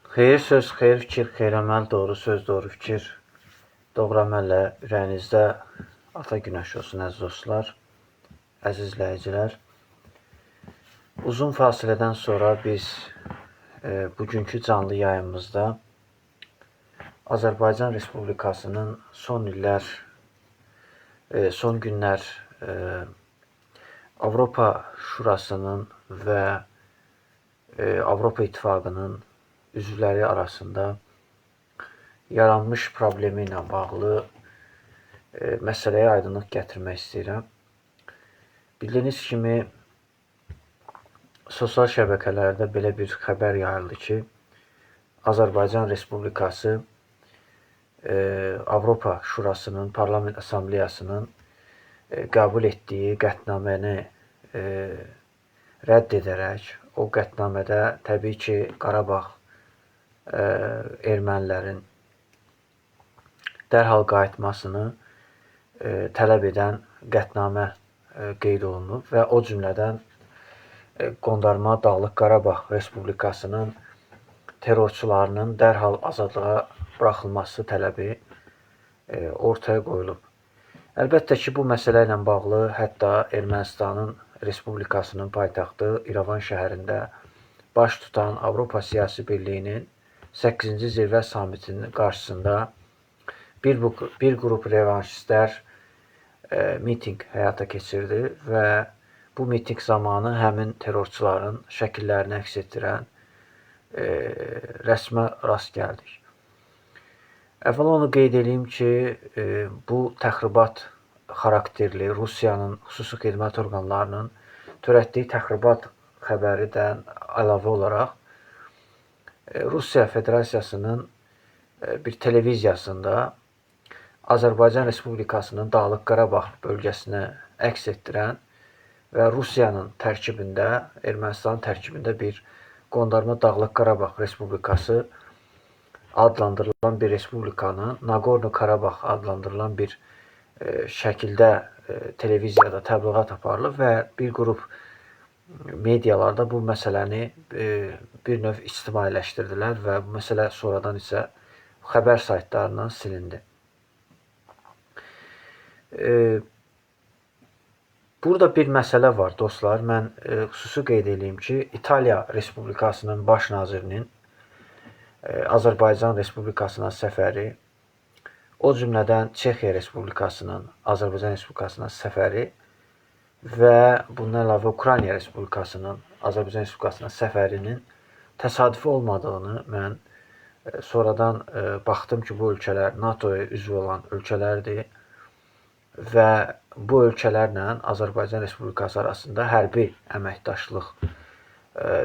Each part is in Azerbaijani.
Xeyir söz, xeyir fikir, xeyir əməl, doğru söz, doğru fikir. Doğru əməllə ürəyinizdə ata günəş olsun, əziz dostlar, əziz izləyicilər. Uzun fasilədən sonra biz bugünkü canlı yayımızda Azərbaycan Respublikasının son günlər Avropa Şurasının və Avropa İttifaqının üzvləri arasında yaranmış problemi ilə bağlı məsələyə aydınlıq gətirmək istəyirəm. Bildiyiniz kimi, sosial şəbəkələrdə belə bir xəbər yayıldı ki, Azərbaycan Respublikası Avropa Şurasının, Parlament Assambleyasının qəbul etdiyi qətnaməni rədd edərək, o qətnamədə təbii ki, Qarabağ ermənilərin dərhal qayıtmasını tələb edən qətnamə qeyd olunub və o cümlədən qondarma Dağlıq Qarabağ Respublikasının terrorçularının dərhal azadlığa buraxılması tələbi ortaya qoyulub. Əlbəttə ki, bu məsələ ilə bağlı hətta Ermənistanın Respublikasının paytaxtı İrəvan şəhərində baş tutan Avropa Siyasi Birliyinin 8-ci zirvə samitinin qarşısında bir qrup revanşistlər miting həyata keçirdi və bu miting zamanı həmin terrorçuların şəkillərini əks etdirən rəsmə rast gəldik. Əvvəla onu qeyd edeyim ki, bu təxribat xarakterli Rusiyanın xüsusi xidmət orqanlarının törətdiyi təxribat xəbəridən əlavə olaraq Rusiya Federasiyasının bir televiziyasında Azərbaycan Respublikasının Dağlıq Qarabağ bölgəsinə əks etdirən və Rusiyanın tərkibində, Ermənistanın tərkibində bir qondarma Dağlıq Qarabağ Respublikası adlandırılan bir respublikanın Nagorno Qarabağ adlandırılan bir şəkildə televiziyada təbliğat aparılıb və bir qrup medialarda bu məsələni bir növ ictimailəşdirdilər və bu məsələ sonradan isə xəbər saytlarından silindi. Burada bir məsələ var, dostlar. Mən xüsusi qeyd edeyim ki, İtaliya Respublikasının baş nazirinin Azərbaycan Respublikasına səfəri, o cümlədən Çexiya Respublikasının Azərbaycan Respublikasına səfəri və bundan əlavə Ukrayna Respublikasının Azərbaycan Respublikasına səfərinin təsadüfi olmadığını mən sonradan baxdım ki, bu ölkələr NATO-ya üzv olan ölkələrdir və bu ölkələrlə Azərbaycan Respublikası arasında hərbi əməkdaşlıq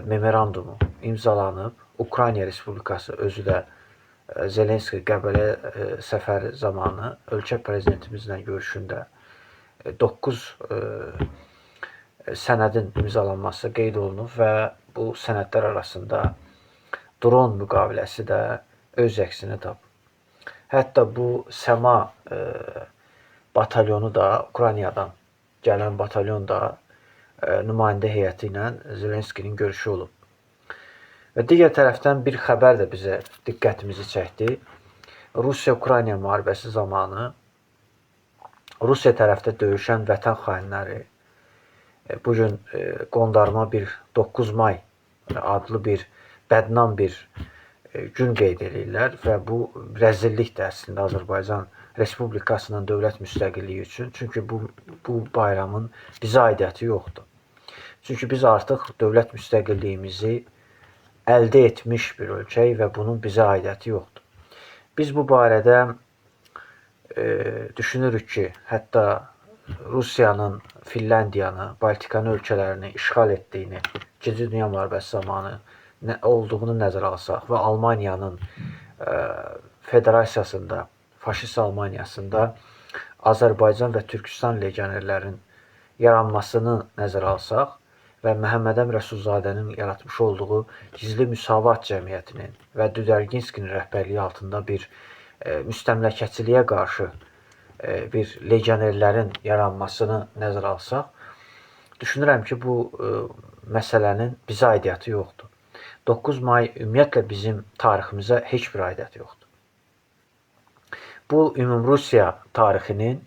memorandumu imzalanıb. Ukrayna Respublikası özü də Zelenski Qəbələ səfəri zamanı ölkə prezidentimizlə görüşündə 9 sənədin imzalanması qeyd olunub və bu sənədlər arasında dron müqaviləsi də öz əksini tapıb. Hətta bu Səma batalyonu da, Ukraynadan gələn batalyon da nümayəndə heyəti ilə Zelenskinin görüşü olub. Və digər tərəfdən bir xəbər də bizə diqqətimizi çəkdi. Rusiya-Ukrayna müharibəsi zamanı Rusiya tərəfdə döyüşən vətən xainləri bugün qondarma bir 9 may adlı bir bədnam bir gün qeyd edirlər və bu rəzillikdir əslində Azərbaycan Respublikasının dövlət müstəqilliyi üçün. Çünki bu bayramın bizə aidiyyəti yoxdur. Çünki biz artıq dövlət müstəqilliyimizi əldə etmiş bir ölkəyik və bunun bizə aidiyyəti yoxdur. Biz bu barədə düşünürük ki, hətta Rusiyanın Finlandiyanı, Baltikanı ölkələrini işğal etdiyini, 2-ci Dünya müharibəsi zamanı olduğunu nəzərə alsaq və Almaniyanın federasiyasında, faşist Almaniyasında Azərbaycan və Türkistan legionerlərin yaranmasını nəzərə alsaq və Məhəmməd Əmin Rəsulzadənin yaratmış olduğu Gizli Müsavat Cəmiyyətinin və Düdərginskinin rəhbərliyi altında bir müstəmləkəçiliyə qarşı bir legionerlərin yaranmasını nəzərə alsaq, düşünürəm ki, bu məsələnin bizə aidiyyəti yoxdur. 9 may ümumiyyətlə bizim tariximizə heç bir aidiyyəti yoxdur. Bu Ümumrusiya tarixinin,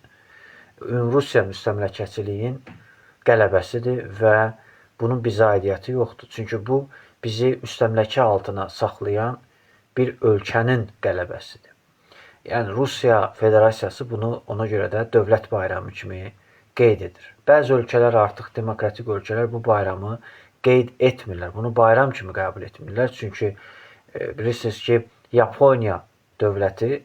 Ümumrusiya müstəmləkəçiliyin qələbəsidir və bunun bizə aidiyyəti yoxdur. Çünki bu bizi müstəmləkə altına saxlayan bir ölkənin qələbəsidir. Yəni Rusiya Federasiyası bunu ona görə də dövlət bayramı kimi qeyd edir. Bəzi ölkələr artıq demokratik ölkələr bu bayramı qeyd etmirlər. Bunu bayram kimi qəbul etmirlər. Çünki bilirsiniz ki, Yaponiya dövləti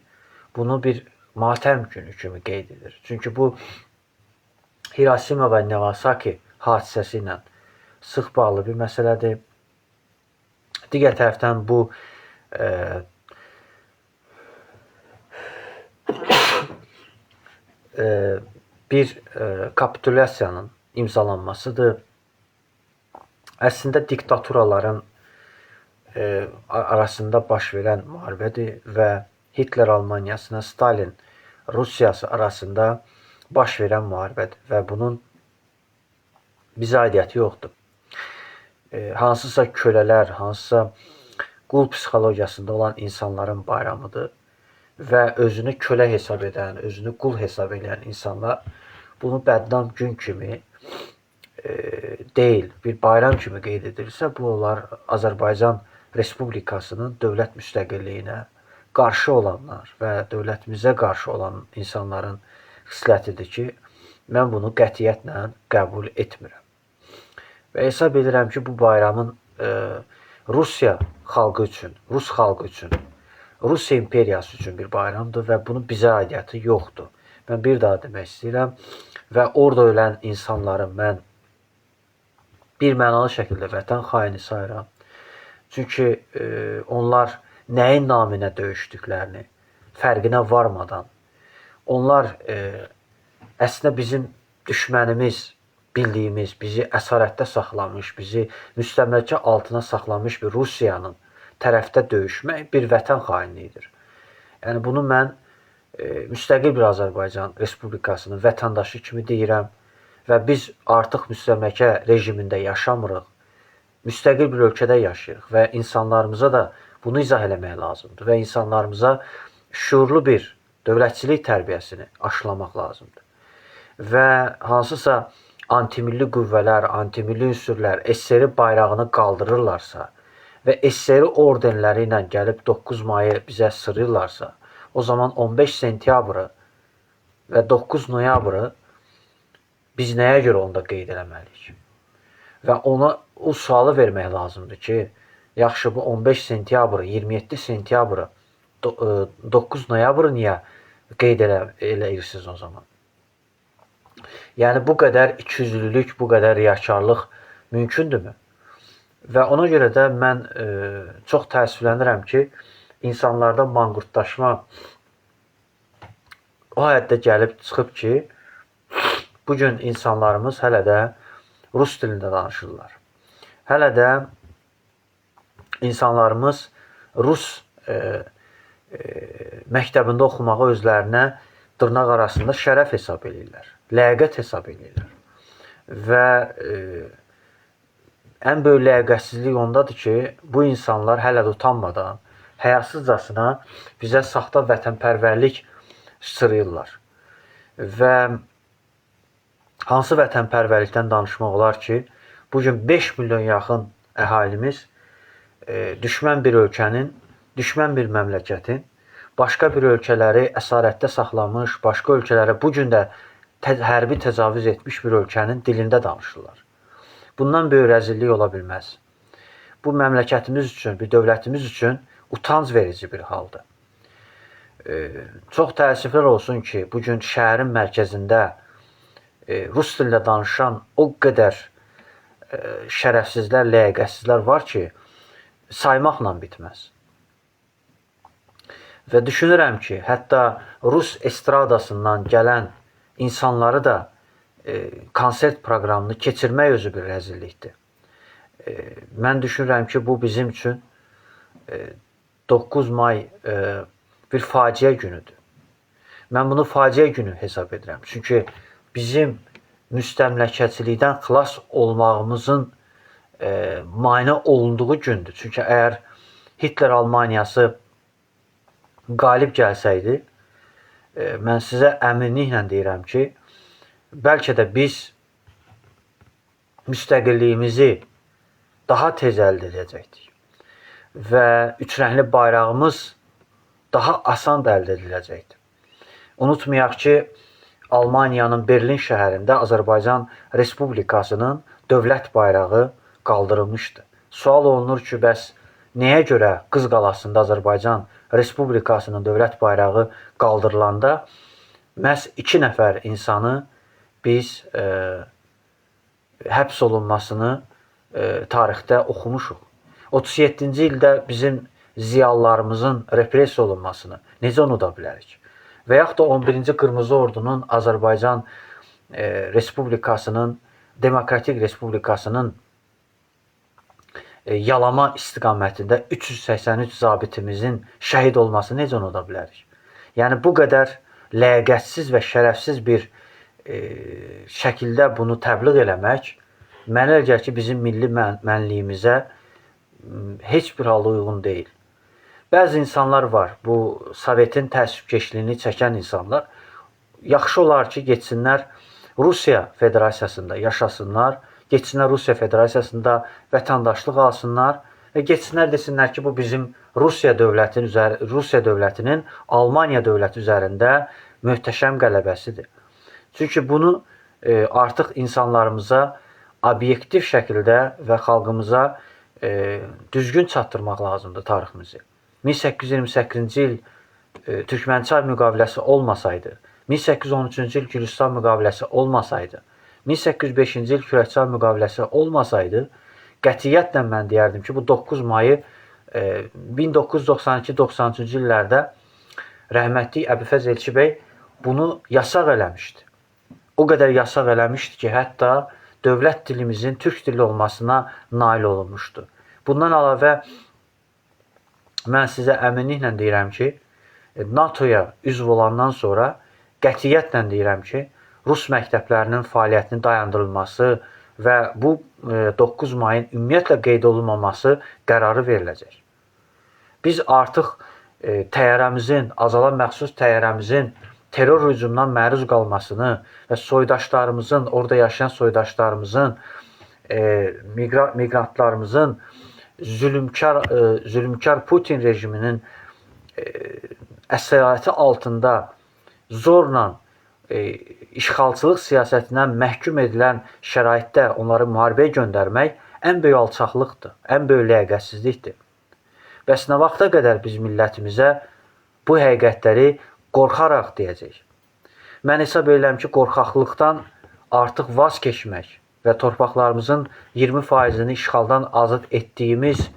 bunu bir matəm günü kimi qeyd edir. Çünki bu Hiroşima və Nagasaki hadisəsi ilə sıx bağlı bir məsələdir. Digər tərəfdən bu bir kapitulyasiyanın imzalanmasıdır. Əslində diktaturaların arasında baş verən müharibədir və Hitler Almaniyasına, Stalin Rusiyası arasında baş verən müharibədir və bunun bizə aidiyyəti yoxdur. Hansısa kölələr, hansısa qul psixologiyasında olan insanların bayramıdır və özünü kölə hesab edən, özünü qul hesab edən insanlar bunu bədnam gün kimi deyil, bir bayram kimi qeyd edilirsə, bu onlar Azərbaycan Respublikasının dövlət müstəqilliyinə qarşı olanlar və dövlətimizə qarşı olan insanların xislətidir ki, mən bunu qətiyyətlə qəbul etmirəm. Və hesab edirəm ki, bu bayramın Rusiya xalqı üçün, Rus xalqı üçün, Rusiya imperiyası üçün bir bayramdır və bunun bizə aidiyyəti yoxdur. Mən bir daha demək istəyirəm və orada ölən insanları mən bir mənalı şəkildə vətən xaini sayıram. Çünki onlar nəyin naminə döyüşdüklərini fərqinə varmadan, onlar əslində bizim düşmənimiz, bildiyimiz, bizi əsarətdə saxlamış, bizi müstəmləkə altına saxlamış bir Rusiyanın tərəfdə döyüşmək bir vətən xainliyidir. Yəni bunu mən müstəqil bir Azərbaycan Respublikasının vətəndaşı kimi deyirəm və biz artıq müstəmləkə rejimində yaşamırıq, müstəqil bir ölkədə yaşayırıq və insanlarımıza da bunu izah eləmək lazımdır və insanlarımıza şuurlu bir dövlətçilik tərbiyəsini aşılamaq lazımdır. Və hansısa antimilli qüvvələr, antimilli ünsürlər SSR bayrağını qaldırırlarsa və SSR ordenləri ilə gəlib 9 mayı bizə sırırlarsa, o zaman 15 sentyabrı və 9 noyabrı biz nəyə görə onda qeyd eləməliyik? Və ona o sualı vermək lazımdır ki, yaxşı bu 15 sentyabrı, 27 sentyabrı, 9 noyabrı niyə qeyd eləyirsiniz o zaman? Yəni bu qədər ikiyüzlülük, bu qədər riyakarlıq mümkündürmü? Və ona görə də mən çox təəssüflənirəm ki, insanlarda manqurtlaşma o həddə gəlib çıxıb ki, bugün insanlarımız hələ də Rus dilində danışırlar. Hələ də insanlarımız Rus məktəbində oxumağı özlərinə dırnaq arasında şərəf hesab edirlər, ləyaqət hesab edirlər. Və ən böyük ləyaqətsizlik ondadır ki, bu insanlar hələ də utanmadan, həyasızcasına bizə saxta vətənpərvərlik sırıyırlar. Və hansı vətənpərvərlikdən danışmaq olar ki, bugün 5 milyon yaxın əhalimiz düşmən bir ölkənin, düşmən bir məmləkətin, başqa bir ölkələri əsarətdə saxlamış, başqa ölkələrə bugün də hərbi təcavüz etmiş bir ölkənin dilində danışırlar. Bundan böyük rəzillik ola bilməz. Bu məmləkətimiz üçün, bir dövlətimiz üçün utanc verici bir haldır. Çox təəssüflər olsun ki, bugün şəhərin mərkəzində Rus dilində danışan o qədər şərəfsizlər, ləyaqətsizlər var ki, saymaqla bitməz. Və düşünürəm ki, hətta Rus estradasından gələn insanları da konsert proqramını keçirmək özü bir rəzillikdir. Mən düşünürəm ki, bu bizim üçün 9 may bir faciə günüdür. Mən bunu faciə günü hesab edirəm. Çünki bizim müstəmləkəçilikdən xilas olmağımızın müayinə olunduğu gündür. Çünki əgər Hitler Almaniyası qalib gəlsəydi, mən sizə əminliklə deyirəm ki, bəlkə də biz müstəqilliyimizi daha tez əldə edəcəkdik və üçrəngli bayrağımız daha asan da əldə ediləcəkdir. Unutmayaq ki, Almaniyanın Berlin şəhərində Azərbaycan Respublikasının dövlət bayrağı qaldırılmışdı. Sual olunur ki, bəs nəyə görə Qız Qalasında Azərbaycan Respublikasının dövlət bayrağı qaldırılanda məhz 2 nəfər insanı biz həbs olunmasını tarixdə oxumuşuq. 37-ci ildə bizim ziyalılarımızın repressiya olunmasını necə unuda bilərik? Və yaxud da 11-ci Qırmızı Ordunun Azərbaycan Respublikasının, Demokratik Respublikasının yalama istiqamətində 383 zabitimizin şəhid olmasını necə unuda bilərik? Yəni, bu qədər ləyaqətsiz və şərəfsiz bir şəkildə bunu təbliğ eləmək, mənə elə gəlir ki, bizim milli mənliyimizə heç bir halda uyğun deyil. Bəzi insanlar var, bu Sovetin təəssübkeşliyini çəkən insanlar, yaxşı olar ki, getsinlər Rusiya Federasiyasında yaşasınlar, getsinlər Rusiya Federasiyasında vətəndaşlıq alsınlar və getsinlər desinlər ki, bu bizim Rusiya dövlətinin Almaniya dövləti üzərində möhtəşəm qələbəsidir. Çünki bunu artıq insanlarımıza obyektiv şəkildə və xalqımıza düzgün çatdırmaq lazımdır tariximizi. 1828-ci il Türkmənçay müqaviləsi olmasaydı, 1813-cü il Gürcistan müqaviləsi olmasaydı, 1805-ci il Kürəkçay müqaviləsi olmasaydı, qətiyyətlə mən deyərdim ki, bu 9 mayı 1992-93-cü illərdə rəhmətli Əbülfəz Elçi bəy bunu yasaq eləmişdi. O qədər yasaq eləmişdi ki, hətta dövlət dilimizin türk dili olmasına nail olunmuşdu. Bundan əlavə, mən sizə əminliklə deyirəm ki, NATO-ya üzv olandan sonra qətiyyətlə deyirəm ki, Rus məktəblərinin fəaliyyətinin dayandırılması və bu 9 mayın ümumiyyətlə qeyd olunmaması qərarı veriləcək. Biz artıq təyyarəmizin, Azala məxsus təyyarəmizin terror hücumundan məruz qalmasını və soydaşlarımızın, orada yaşayan soydaşlarımızın, miqrantlarımızın zülümkar Putin rejiminin əsarəti altında zorla işğalçılıq siyasətindən məhkum edilən şəraitdə onları müharibəyə göndərmək ən böyük alçaqlıqdır, ən böyük ləyaqətsizlikdir. Bəs nə vaxta qədər biz millətimizə bu həqiqətləri qorxaraq deyəcək? Mən hesab edirəm ki, qorxaqlıqdan artıq vaz keçmək və torpaqlarımızın 20%-ni işğaldan azad etdiyimiz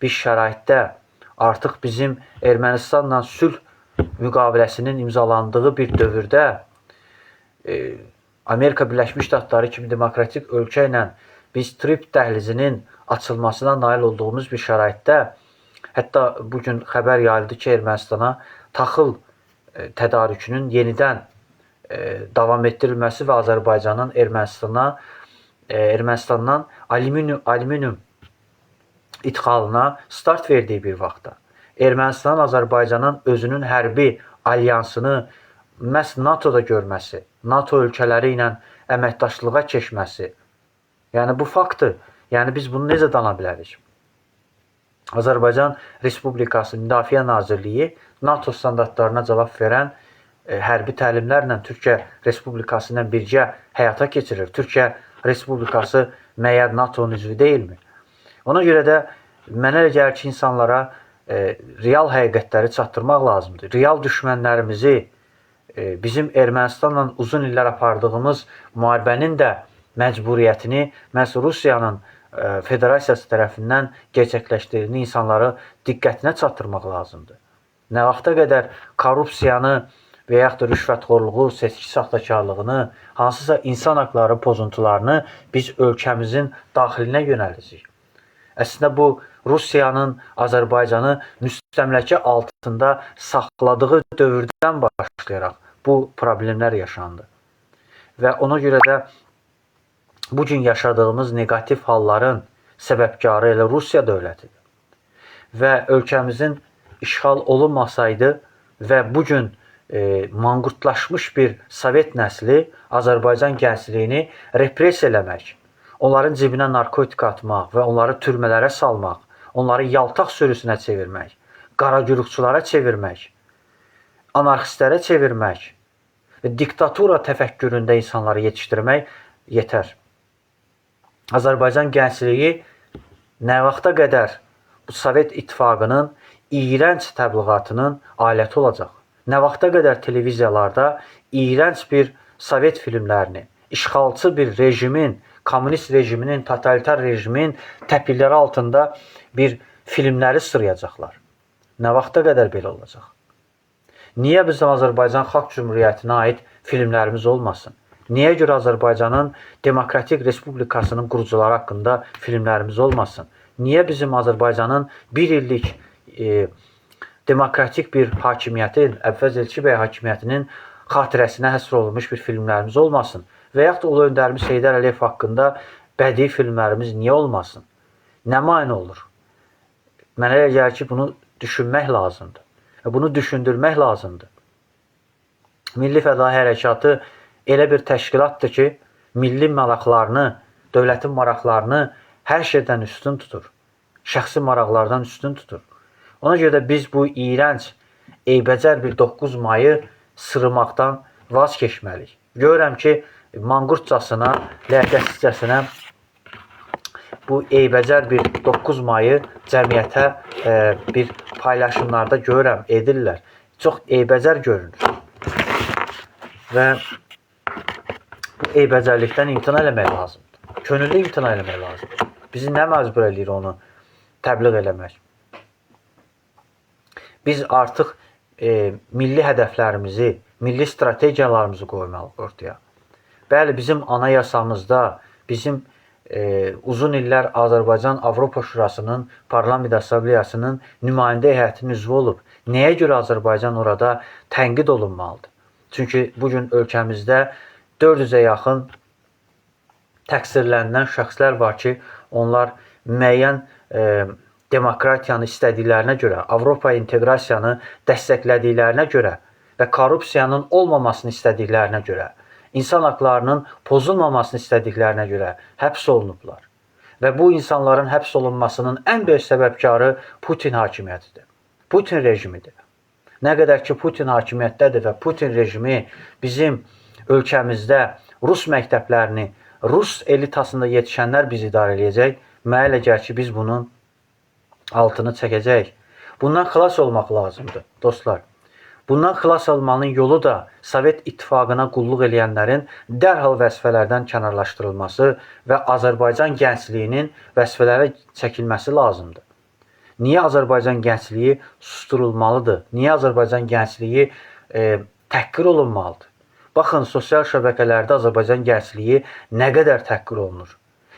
bir şəraitdə artıq bizim Ermənistanla sülh müqaviləsinin imzalandığı bir dövrdə Amerika Birləşmiş Ştatları kimi demokratik ölkə ilə biz TRIP dəhlizinin açılmasına nail olduğumuz bir şəraitdə, hətta bugün xəbər yayıldı ki, Ermənistana taxıl tədarükünün yenidən davam etdirilməsi və Azərbaycanın Ermənistandan alüminium idxalına start verdiyi bir vaxtda Ermənistan Azərbaycanın özünün hərbi alyansını məhz NATO-da görməsi, NATO ölkələri ilə əməkdaşlığa keçməsi, yəni bu faktdır. Yəni biz bunu necə dana bilərik? Azərbaycan Respublikası Müdafiə Nazirliyi NATO standartlarına cavab verən hərbi təlimlərlə Türkiyə Respublikası ilə birgə həyata keçirir. Türkiyə Respublikası məyər NATO-nun üzvü deyilmi? Ona görə də mənə elə gəlir ki, insanlara real həqiqətləri çatdırmaq lazımdır. Real düşmənlərimizi, bizim Ermənistanla uzun illər apardığımız müharibənin də məcburiyyətini məhz Rusiyanın Federasiyası tərəfindən gerçəkləşdirdiyini insanları diqqətinə çatdırmaq lazımdır. Nə vaxta qədər korrupsiyanı və yaxud da rüşvətxorluğu, seçki saxtakarlığını, hansısa insan haqları pozuntularını biz ölkəmizin daxilinə yönələcəyik. Əslində bu Rusiyanın Azərbaycanı müstəmləkə altında saxladığı dövrdən başlayaraq bu problemlər yaşandı. Və ona görə də bugün yaşadığımız negativ halların səbəbkarı elə Rusiya dövlətidir. Və ölkəmizin işğal olunmasaydı və bu gün manqurtlaşmış bir Sovet nəsli Azərbaycan gəncliyini repressiya eləmək, onların cibinə narkotik atmaq və onları türmələrə salmaq, onları yaltaq sürüsünə çevirmək, qaragürükçülara çevirmək, anarxistlərə çevirmək və diktatura təfəkküründə insanları yetişdirmək yetər. Azərbaycan gəncliyi nə vaxta qədər bu Sovet İttifaqının iyrənc təbliğatının aləti olacaq? Nə vaxta qədər televiziyalarda iyrənc bir Sovet filmlərini, işğalçı bir rejimin, kommunist rejiminin, totalitar rejimin təpikləri altında bir filmləri sırayacaqlar? Nə vaxta qədər belə olacaq? Niyə bizim Azərbaycan Xalq Cümhuriyyətinə aid filmlərimiz olmasın? Niyə görə Azərbaycanın Demokratik Respublikasının qurucuları haqqında filmlərimiz olmasın? Niyə bizim Azərbaycanın bir illik demokratik bir hakimiyyətin, Əbvəz Elçibəy hakimiyyətinin xatirəsinə həsr olunmuş bir filmlərimiz olmasın? Və yaxud da Ulu Öndərimiz Heydər Əliyev haqqında bədii filmlərimiz niyə olmasın? Nə mane olur? Mənə elə gəlir ki, bunu düşünmək lazımdır. Və bunu düşündürmək lazımdır. Milli Fədai Hərəkatı elə bir təşkilatdır ki, milli maraqlarını, dövlətin maraqlarını hər şeydən üstün tutur. Şəxsi maraqlardan üstün tutur. Ona görə də biz bu iyrənc, eybəcər bir 9 mayı sırmaqdan vaz keçməliyik. Görürəm ki, manqurtcasına, ləyaqətsizcəsinə bu eybəcər bir 9 mayı cəmiyyətə bir paylaşımlarda görürəm, edirlər. Çox eybəcər görünür. Və bu eybəcərlikdən imtina eləmək lazımdır. Könüllü imtina eləmək lazımdır. Bizi nə məcbur eləyir onu təbliğ eləmək? Biz artıq milli hədəflərimizi, milli strategiyalarımızı qoymalıyıq ortaya. Bəli, bizim anayasamızda, bizim uzun illər Azərbaycan Avropa Şurasının Parlament Assambleyasının nümayəndə heyətinin üzvü olub. Nəyə görə Azərbaycan orada tənqid olunmalıdır? Çünki bugün ölkəmizdə 400-ə yaxın təqsirlənilən şəxslər var ki, onlar müəyyən demokratiyanı istədiklərinə görə, Avropa inteqrasiyanı dəstəklədiklərinə görə və korrupsiyanın olmamasını istədiklərinə görə, insan haqlarının pozulmamasını istədiklərinə görə həbs olunublar. Və bu insanların həbs olunmasının ən böyük səbəbkarı Putin hakimiyyətidir. Putin rejimidir. Nə qədər ki, Putin hakimiyyətdədir və Putin rejimi bizim ölkəmizdə Rus məktəblərini, Rus elitasında yetişənlər bizi idarə edəcək, mənə elə gəlir ki, biz bunun altını çəkəcək. Bundan xilas olmaq lazımdır, dostlar. Bundan xilas olmanın yolu da Sovet İttifaqına qulluq eləyənlərin dərhal vəzifələrdən kənarlaşdırılması və Azərbaycan gəncliyinin vəzifələrə çəkilməsi lazımdır. Niyə Azərbaycan gəncliyi susturulmalıdır? Niyə Azərbaycan gəncliyi təhqir olunmalıdır? Baxın, sosial şəbəkələrdə Azərbaycan gəncliyi nə qədər təhqir olunur.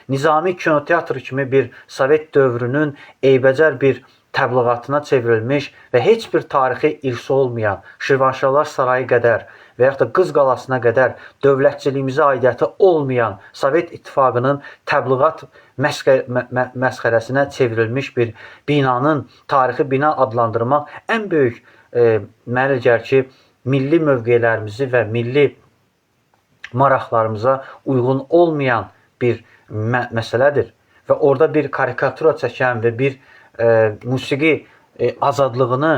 Nizami kinoteatr kimi bir Sovet dövrünün eybəcər bir təbliğatına çevrilmiş və heç bir tarixi irsi olmayan Şirvanşahlar Sarayı qədər və yaxud da Qız Qalasına qədər dövlətçiliyimizə aidiyyəti olmayan Sovet İttifaqının təbliğat məsxərəsinə çevrilmiş bir binanın tarixi bina adlandırmaq ən böyük mənə gəlir ki, milli mövqelərimizi və milli maraqlarımıza uyğun olmayan bir məsələdir. Və orada bir karikatura çəkən və bir musiqi azadlığını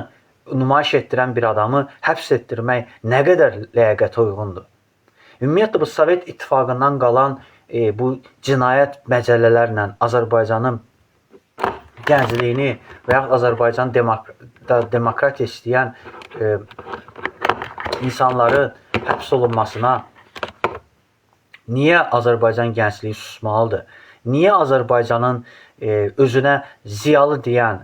nümayiş etdirən bir adamı həbs etdirmək nə qədər ləyaqətə uyğundur. Ümumiyyətlə, bu Sovet İttifaqından qalan bu cinayət məcəllələrlə Azərbaycanın gəncliyini və yaxud Azərbaycan demokratiya istəyən insanların həbs olunmasına niyə Azərbaycan gəncliyi susmalıdır? Niyə Azərbaycanın özünə ziyalı deyən,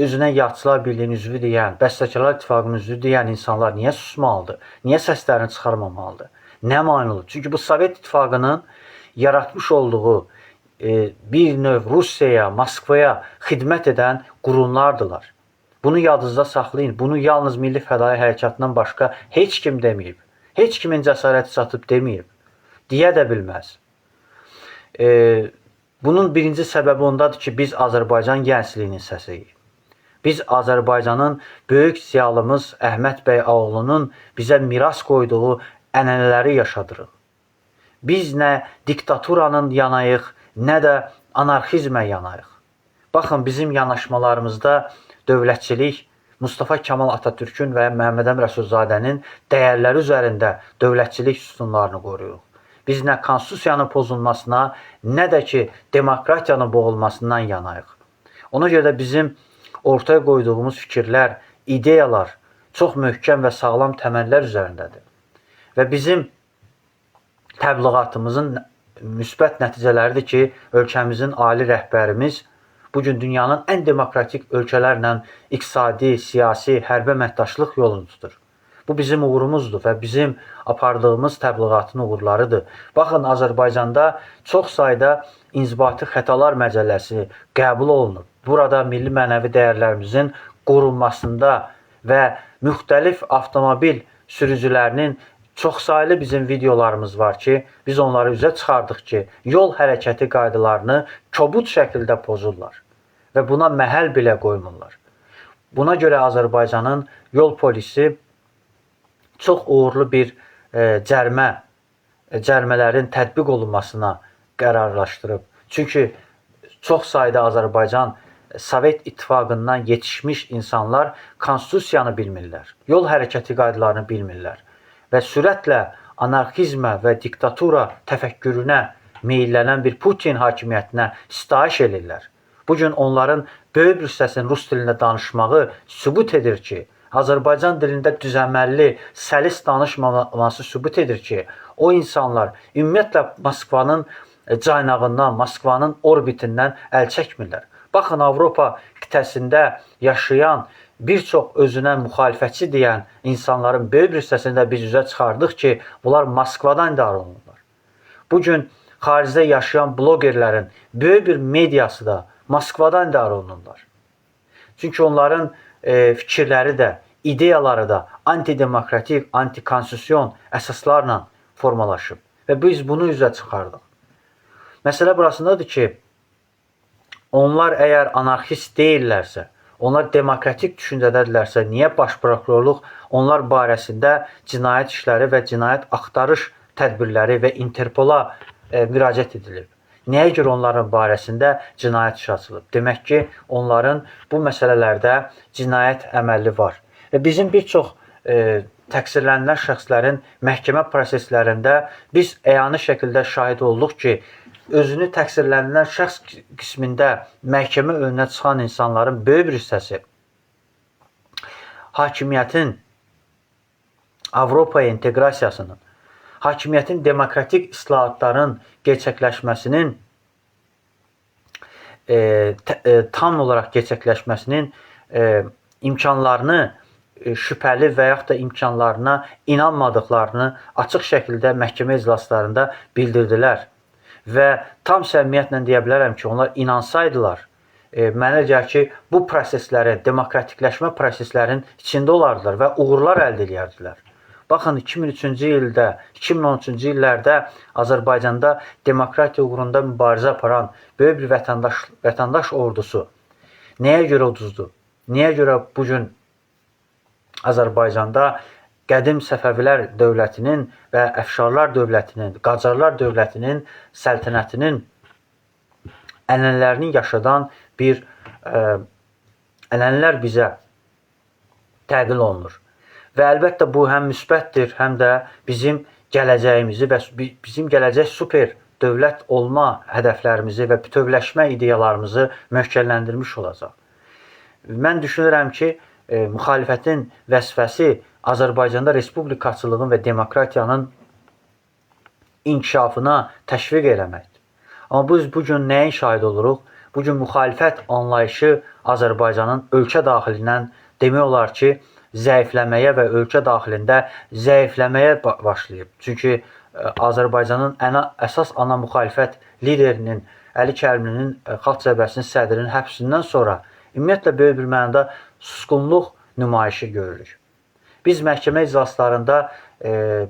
özünə Yadçılar Birliyinin üzvü deyən, Bəstəkarlar İttifaqının üzvü deyən insanlar niyə susmalıdır? Niyə səslərini çıxarmamalıdır? Nə mane olur? Çünki bu Sovet İttifaqının yaratmış olduğu bir növ Rusiyaya, Moskvaya xidmət edən qurumlardılar. Bunu yadınızda saxlayın. Bunu yalnız Milli Fədai Hərəkatından başqa heç kim deməyib. Heç kimin cəsarəti çatıb deməyib. Deyə də bilməz. Bunun birinci səbəbi ondadır ki, biz Azərbaycan gəncliyinin səsiyik. Biz Azərbaycanın böyük ziyalımız Əhməd bəy Ağoğlunun bizə miras qoyduğu ənənələri yaşadırıq. Biz nə diktaturanın yanayıq, nə də anarxizmə yanayıq. Baxın, bizim yanaşmalarımızda dövlətçilik, Mustafa Kemal Atatürkün və Məhəmməd Əmin Rəsulzadənin dəyərləri üzərində dövlətçilik sütunlarını qoruyuruq. Biz nə konstitusiyanın pozulmasına, nə də ki, demokratiyanın boğulmasından yanayıq. Ona görə də bizim ortaya qoyduğumuz fikirlər, ideyalar çox möhkəm və sağlam təməllər üzərindədir. Və bizim təbliğatımızın müsbət nəticələridir ki, ölkəmizin ali rəhbərimiz bugün dünyanın ən demokratik ölkələrlə iqtisadi, siyasi, hərbi əməkdaşlıq yolunu tutur. Bu bizim uğurumuzdur və bizim apardığımız təbliğatın uğurlarıdır. Baxın, Azərbaycanda çox sayda İnzibati Xətalar Məcəlləsi qəbul olunub. Burada milli mənəvi dəyərlərimizin qorunmasında və müxtəlif avtomobil sürücülərinin çoxsaylı bizim videolarımız var ki, biz onları üzə çıxardıq ki, yol hərəkəti qaydalarını kobud şəkildə pozurlar və buna məhəl belə qoymurlar. Buna görə Azərbaycanın yol polisi çox uğurlu bir cərimələrin tətbiq olunmasına qərarlaşdırıb. Çünki çox sayda Azərbaycan Sovet İttifaqından yetişmiş insanlar konstitusiyanı bilmirlər, yol hərəkəti qaydalarını bilmirlər və sürətlə anarxizmə və diktatura təfəkkürünə meyllənən bir Putin hakimiyyətinə sitayiş edirlər. Bugün onların böyük bir hissəsinin rus dilində danışmağı sübut edir ki, Azərbaycan dilində düzəməlli, səlis danışmaması sübut edir ki, o insanlar ümumiyyətlə Moskvanın caynağından, Moskvanın orbitindən əl çəkmirlər. Baxın, Avropa qitəsində yaşayan bir çox özünə müxalifətçi deyən insanların böyük bir hissəsində biz üzə çıxardıq ki, bunlar Moskvadan idarə olunurlar. Bugün xaricdə yaşayan blogerlərin böyük bir mediası da Moskvadan idarə olunurlar. Çünki onların fikirləri də, ideyaları da antidemokratik, antikonstitusiyon əsaslarla formalaşıb və biz bunu üzə çıxardıq. Məsələ burasındadır ki, onlar əgər anarxist deyillərsə, onlar demokratik düşüncədədirlərsə, niyə baş prokurorluq onlar barəsində cinayət işləri və cinayət axtarış tədbirləri və Interpola müraciət edilib? Nəyə görə onların barəsində cinayət işi açılıb? Demək ki, onların bu məsələlərdə cinayət əməli var. Və bizim bir çox təqsirlənilən şəxslərin məhkəmə proseslərində biz əyani şəkildə şahid olduq ki, özünü təqsirlənilən şəxs qismində məhkəmə önünə çıxan insanların böyük bir hissəsi hakimiyyətin Avropaya inteqrasiyasının, hakimiyyətin demokratik islahatların gerçəkləşməsinin tam olaraq gerçəkləşməsinin imkanlarını şübhəli və yaxud da imkanlarına inanmadıqlarını açıq şəkildə məhkəmə iclaslarında bildirdilər. Və tam səmimiyyətlə deyə bilərəm ki, onlar inansaydılar, mənə gəlir ki, bu proseslərin, demokratikləşmə proseslərin içində olardılar və uğurlar əldə edərdilər. Baxın, 2003-cü ildə, 2013-cü illərdə Azərbaycanda demokratiya uğrunda mübarizə aparan böyük bir vətəndaş ordusu nəyə görə uduzdu? Nəyə görə bugün Azərbaycanda qədim Səfəvilər dövlətinin və Əfşarlar dövlətinin, Qacarlar dövlətinin səltənətinin ənənələrini yaşadan bir ənənələr bizə tədil olunur. Və əlbəttə bu həm müsbətdir, həm də bizim gələcəyimizi və bizim gələcək super dövlət olma hədəflərimizi və bütövləşmə ideyalarımızı möhkəmləndirmiş olacaq. Mən düşünürəm ki, müxalifətin vəzifəsi Azərbaycanda respublikaçılığın və demokratiyanın inkişafına təşviq eləməkdir. Amma biz bugün nəyin şahid oluruq? Bugün müxalifət anlayışı Azərbaycanın ölkə daxilindən demək olar ki, zəifləməyə və ölkə daxilində zəifləməyə başlayıb. Çünki Azərbaycanın əsas ana müxalifət liderinin, Əli Kərimlinin, Xalq Cəbhəsinin sədrinin həbsindən sonra ümumiyyətlə böyük bir mənada susqunluq nümayişi görürük. Biz məhkəmə iclaslarında,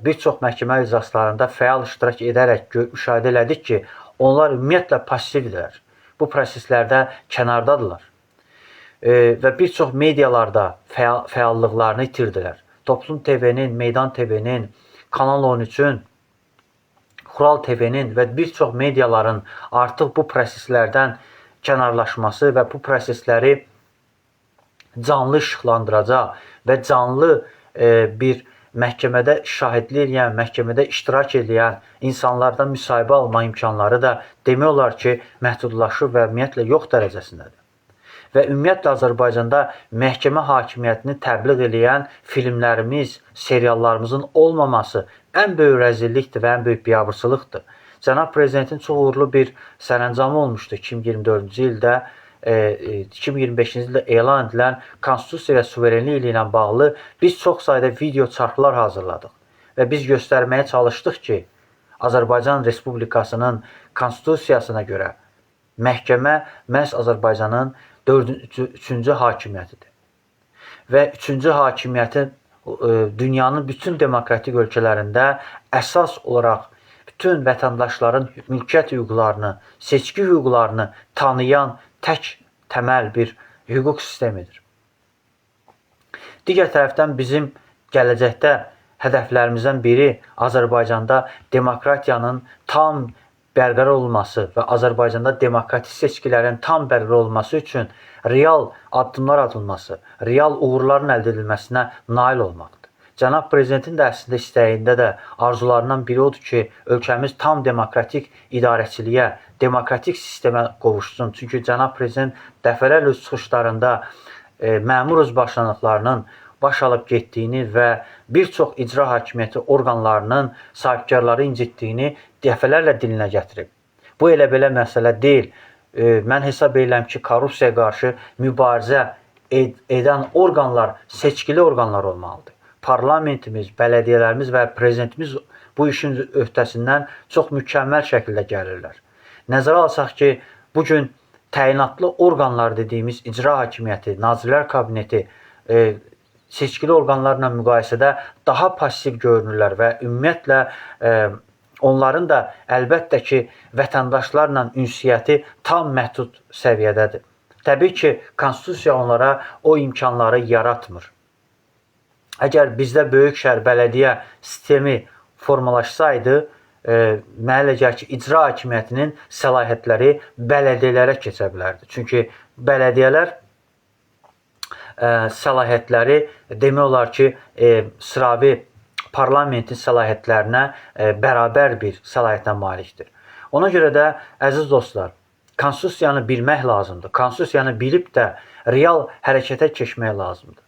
bir çox məhkəmə iclaslarında fəal iştirak edərək müşahidə elədik ki, Onlar ümumiyyətlə passivdirlər. Bu proseslərdə kənardadırlar. Və bir çox medialarda fəallıqlarını itirdilər. Toplum TV-nin, Meydan TV-nin, Kanal 13-ün, Xural TV-nin və bir çox mediaların artıq bu proseslərdən kənarlaşması və bu prosesləri canlı işıqlandıracaq və canlı bir məhkəmədə şahidlik edən, məhkəmədə iştirak edən insanlardan müsahibə alma imkanları da demək olar ki, məhdudlaşır və ümumiyyətlə yox dərəcəsindədir. Və ümumiyyətlə Azərbaycanda məhkəmə hakimiyyətini təbliğ edən filmlərimiz, seriallarımızın olmaması ən böyük rəzillikdir və ən böyük biabırçılıqdır. Cənab Prezidentin çox uğurlu bir sərəncamı olmuşdu 2024-cü ildə, 2025-ci ildə elan edilən konstitusiya və suverenlik ilə bağlı biz çox sayda video çarxlar hazırladıq. Və biz göstərməyə çalışdıq ki, Azərbaycan Respublikasının konstitusiyasına görə məhkəmə məhz Azərbaycanın 3-cü hakimiyyətidir. Və 3-cü hakimiyyəti dünyanın bütün demokratik ölkələrində əsas olaraq bütün vətəndaşların mülkiyyət hüquqlarını, seçki hüquqlarını tanıyan tək təməl bir hüquq sistemidir. Digər tərəfdən bizim gələcəkdə hədəflərimizdən biri Azərbaycanda demokratiyanın tam bərqərar olması və Azərbaycanda demokratik seçkilərin tam bərqərar olması üçün real addımlar atılması, real uğurların əldə edilməsinə nail olmaqdır. Cənab Prezidentin də əslində istəyində də arzularından biri odur ki, ölkəmiz tam demokratik idarəçiliyə, demokratik sistemə qovuşsun. Çünki Cənab Prezident dəfələrlə öz çıxışlarında məmur özbaşınalıqlarının baş alıb getdiyini və bir çox icra hakimiyyəti orqanlarının sahibkarları incitdiyini dəfələrlə dilinə gətirib. Bu elə belə məsələ deyil. Mən hesab edirəm ki, korrupsiyaya qarşı mübarizə edən orqanlar seçkili orqanlar olmalıdır. Parlamentimiz, bələdiyyələrimiz və prezidentimiz bu işin öhdəsindən çox mükəmməl şəkildə gəlirlər. Nəzərə alsaq ki, bugün təyinatlı orqanlar dediyimiz icra hakimiyyəti, Nazirlər Kabineti seçkili orqanlarla müqayisədə daha pasiv görünürlər və ümumiyyətlə onların da əlbəttə ki, vətəndaşlarla ünsiyyəti tam məhdud səviyyədədir. Təbii ki, konstitusiya onlara o imkanları yaratmır. Əgər bizdə böyük şəhər bələdiyyə sistemi formalaşsaydı, mənə elə gəlir ki, icra hakimiyyətinin səlahiyyətləri bələdiyyələrə keçə bilərdi. Çünki bələdiyyələr səlahiyyətləri demək olar ki, sıravi parlamentin səlahiyyətlərinə bərabər bir səlahiyyətə malikdir. Ona görə də, əziz dostlar, konstitusiyanı bilmək lazımdır. Konstitusiyanı bilib də real hərəkətə keçmək lazımdır.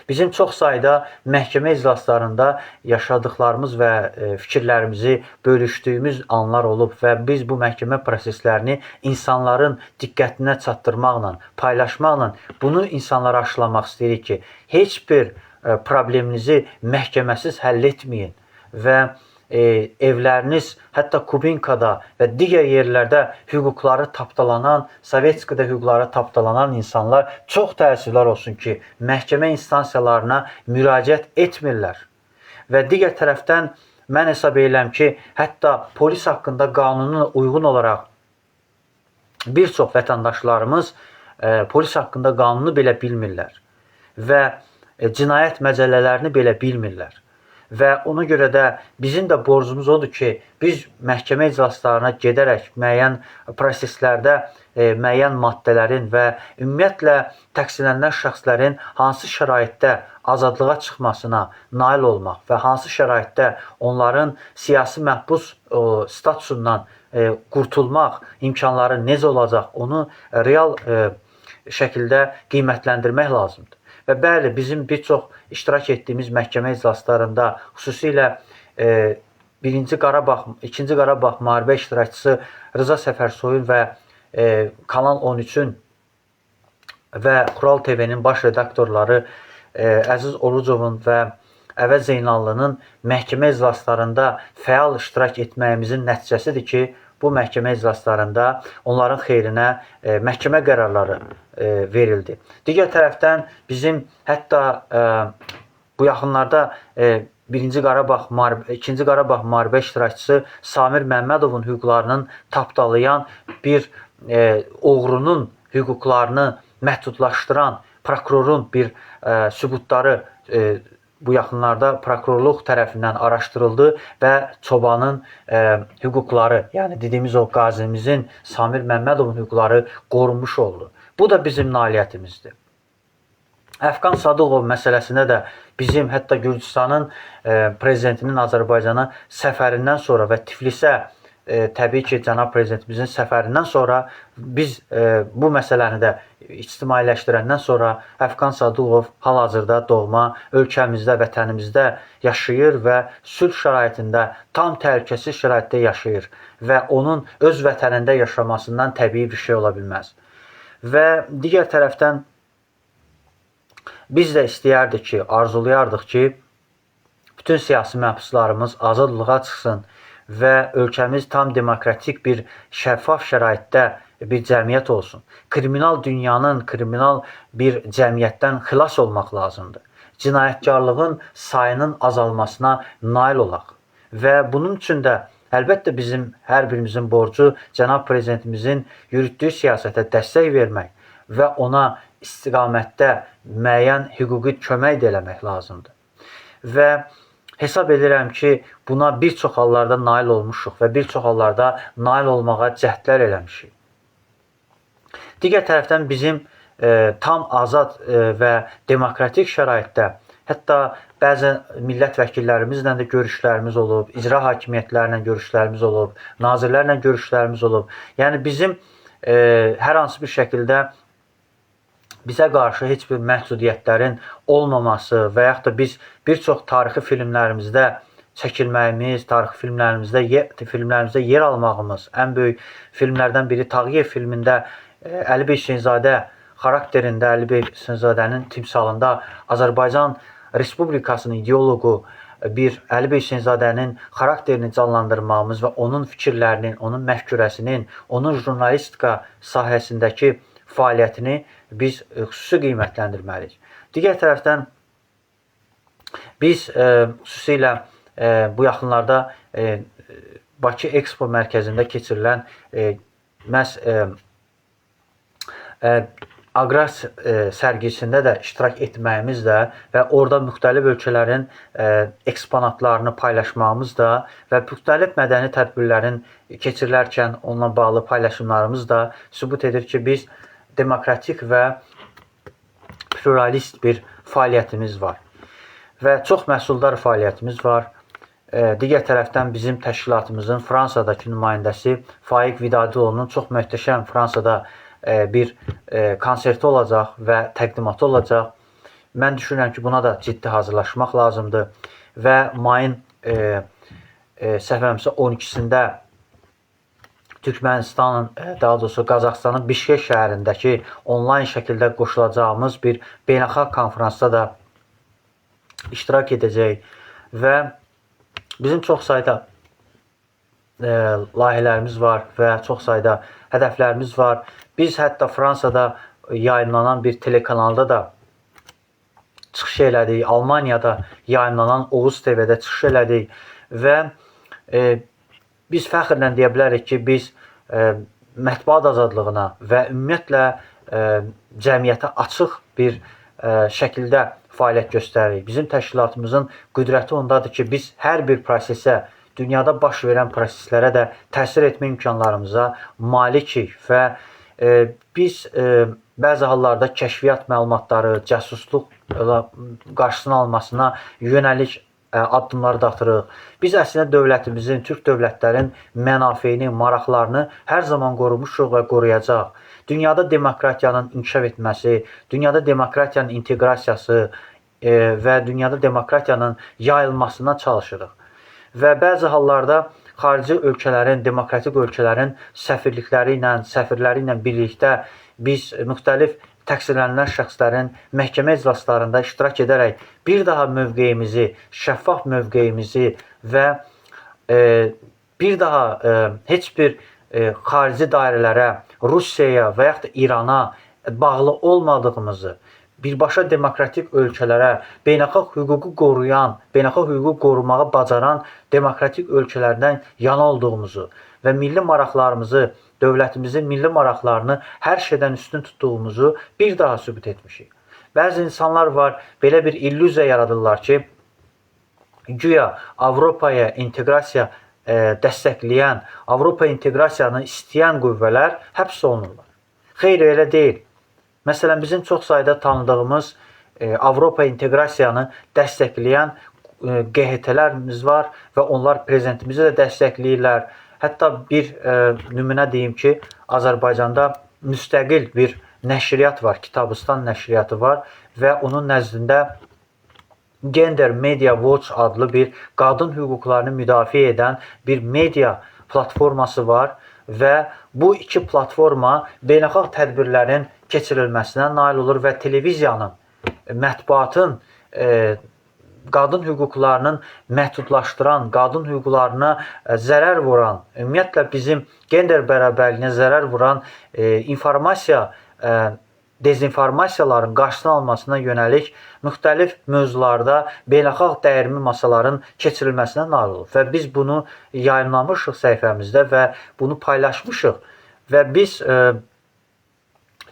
Bizim çox sayda məhkəmə iclaslarında yaşadıqlarımız və fikirlərimizi bölüşdüyümüz anlar olub və biz bu məhkəmə proseslərini insanların diqqətinə çatdırmaqla, paylaşmaqla bunu insanlara aşılamaq istəyirik ki, heç bir probleminizi məhkəməsiz həll etməyin və evləriniz, hətta Kubinkada və digər yerlərdə hüquqları tapdalanan, Sovetskada hüquqları tapdalanan insanlar çox təəssüflər olsun ki, məhkəmə instansiyalarına müraciət etmirlər. Və digər tərəfdən mən hesab edirəm ki, hətta polis haqqında qanununa uyğun olaraq bir çox vətəndaşlarımız polis haqqında qanunu belə bilmirlər və cinayət məcəllələrini belə bilmirlər. Və ona görə də bizim də borcumuz odur ki, biz məhkəmə iclaslarına gedərək müəyyən proseslərdə müəyyən maddələrin və ümumiyyətlə təqsirlənən şəxslərin hansı şəraitdə azadlığa çıxmasına nail olmaq və hansı şəraitdə onların siyasi məhbus statusundan qurtulmaq imkanları necə olacaq, onu real şəkildə qiymətləndirmək lazımdır. Və bəli, bizim bir çox iştirak etdiyimiz məhkəmə iclaslarında, xüsusilə 2-ci Qarabağ müharibə iştirakçısı Rıza Səfərsoyun və Kanal 13-ün və Xural TV-nin baş redaktorları Əziz Orucovun və Əvəz Zeynallının məhkəmə iclaslarında fəal iştirak etməyimizin nəticəsidir ki, bu məhkəmə iclaslarında onların xeyrinə məhkəmə qərarları verildi. Digər tərəfdən bizim hətta bu yaxınlarda İkinci Qarabağ müharibə iştirakçısı Samir Məmmədovun hüquqlarının tapdalayan bir oğrunun hüquqlarını məhdudlaşdıran prokurorun bir sübutları bu yaxınlarda prokurorluq tərəfindən araşdırıldı və çobanın hüquqları, yəni dediyimiz o qazimizin Samir Məmmədovun hüquqları qorunmuş oldu. Bu da bizim nailiyyətimizdir. Əfqan Sadıqov məsələsində də bizim, hətta Gürcüstanın prezidentinin Azərbaycana səfərindən sonra və Tiflisə təbii ki, cənab prezidentimizin səfərindən sonra biz bu məsələni də ictimailəşdirəndən sonra Əfqan Sadıqov hal-hazırda doğma ölkəmizdə, vətənimizdə yaşayır və sülh şəraitində, tam təhlükəsiz şəraitdə yaşayır və onun öz vətənində yaşamasından təbii bir şey ola bilməz. Və digər tərəfdən biz də istəyərdik ki, arzulayardıq ki, bütün siyasi məhbuslarımız azadlığa çıxsın və ölkəmiz tam demokratik bir şəffaf şəraitdə bir cəmiyyət olsun. Kriminal dünyanın, kriminal bir cəmiyyətdən xilas olmaq lazımdır. Cinayətkarlığın sayının azalmasına nail olaq. Və bunun üçün də əlbəttə bizim hər birimizin borcu cənab prezidentimizin yürütdüyü siyasətə dəstək vermək və ona istiqamətdə müəyyən hüquqi kömək də eləmək lazımdır. Və hesab edirəm ki, buna bir çox hallarda nail olmuşuq və bir çox hallarda nail olmağa cəhdlər eləmişik. Digər tərəfdən bizim tam azad və demokratik şəraitdə, hətta bəzi millət vəkillərimizlə də görüşlərimiz olub, icra hakimiyyətlərlə görüşlərimiz olub, nazirlərlə görüşlərimiz olub. Yəni bizim hər hansı bir şəkildə bizə qarşı heç bir məhdudiyyətlərin olmaması və yaxud da biz bir çox tarixi filmlərimizdə çəkilməyimiz, tarixi filmlərimizdə yer almağımız, ən böyük filmlərdən biri Tağıyev filmində Əli Bəy Hüseynzadə xarakterində, Əli Bəy Hüseynzadənin timsalında Azərbaycan Respublikasının ideoloqu bir Əli Bəy Hüseynzadənin xarakterini canlandırmağımız və onun fikirlərinin, onun məfkürəsinin, onun jurnalistika sahəsindəki fəaliyyətini biz xüsusi qiymətləndirməliyik. Digər tərəfdən biz xüsusilə bu yaxınlarda Bakı Expo mərkəzində keçirilən məhz aqrar sərgisində də iştirak etməyimiz də və orada müxtəlif ölkələrin eksponatlarını paylaşmağımız da və müxtəlif mədəni tədbirlərin keçirilərkən onunla bağlı paylaşımlarımız da sübut edir ki, biz demokratik və pluralist bir fəaliyyətimiz var və çox məhsuldar fəaliyyətimiz var. Digər tərəfdən bizim təşkilatımızın Fransadakı nümayəndəsi Faiq Vidadioğlu'nun çox möhtəşəm Fransada bir konserti olacaq və təqdimatı olacaq. Mən düşünürəm ki, buna da ciddi hazırlaşmaq lazımdır və mayın səhvəmsə 12-sində Türkmənistanın, daha doğrusu Qazaxıstanın Bişkek şəhərindəki onlayn şəkildə qoşulacağımız bir beynəlxalq konferansda da iştirak edəcək və bizim çox sayda layihələrimiz var və çox sayda hədəflərimiz var. Biz hətta Fransada yayınlanan bir telekanalda da çıxış elədik, Almaniyada yayınlanan Oğuz TV-də çıxış elədik və biz fəxrlə deyə bilərik ki, biz mətbuat azadlığına və ümumiyyətlə cəmiyyətə açıq bir şəkildə fəaliyyət göstəririk. Bizim təşkilatımızın qüdrəti ondadır ki, biz hər bir prosesə, dünyada baş verən proseslərə də təsir etmə imkanlarımıza malikik və biz bəzi hallarda kəşfiyyat məlumatları, cəsusluq qarşısını almasına yönəlik addımları da atırıq. Biz əslində dövlətimizin, Türk dövlətlərin mənafeyini, maraqlarını hər zaman qorumuşuq və qoruyacaq. Dünyada demokratiyanın inkişaf etməsi, dünyada demokratiyanın inteqrasiyası və dünyada demokratiyanın yayılmasına çalışırıq. Və bəzi hallarda xarici ölkələrin, demokratik ölkələrin səfirləri ilə birlikdə biz müxtəlif təqsirlənilən şəxslərin məhkəmə iclaslarında iştirak edərək bir daha mövqeyimizi, şəffaf mövqeyimizi və bir daha heç bir xarici dairələrə, Rusiyaya və yaxud da İrana bağlı olmadığımızı, birbaşa demokratik ölkələrə, beynəlxalq hüququ qoruyan, beynəlxalq hüququ qorumağı bacaran demokratik ölkələrdən yana olduğumuzu və milli maraqlarımızı, dövlətimizin milli maraqlarını hər şeydən üstün tutduğumuzu bir daha sübut etmişik. Bəzi insanlar var, belə bir illüziya yaradırlar ki, güya Avropaya inteqrasiya dəstəkləyən, Avropa inteqrasiyanı istəyən qüvvələr həbs olunurlar. Xeyr, elə deyil. Məsələn, bizim çox sayda tanıdığımız Avropa inteqrasiyanı dəstəkləyən QHT-lərimiz var və onlar prezidentimizi də dəstəkləyirlər. Hətta bir nümunə deyim ki, Azərbaycanda müstəqil bir nəşriyyat var, Kitabistan nəşriyyatı var və onun nəzdində Gender Media Watch adlı bir qadın hüquqlarını müdafiə edən bir media platforması var və bu iki platforma beynəlxalq tədbirlərin keçirilməsinə nail olur və televiziyanın, mətbuatın qadın hüquqlarının məhdudlaşdıran, qadın hüquqlarına zərər vuran, ümumiyyətlə bizim gender bərabərliyinə zərər vuran informasiya, dezinformasiyaların qarşısını almasına yönəlik müxtəlif mövzularda beynəlxalq dəyərli masaların keçirilməsinə nail olur. Və biz bunu yayınlamışıq səhifəmizdə və bunu paylaşmışıq. Və biz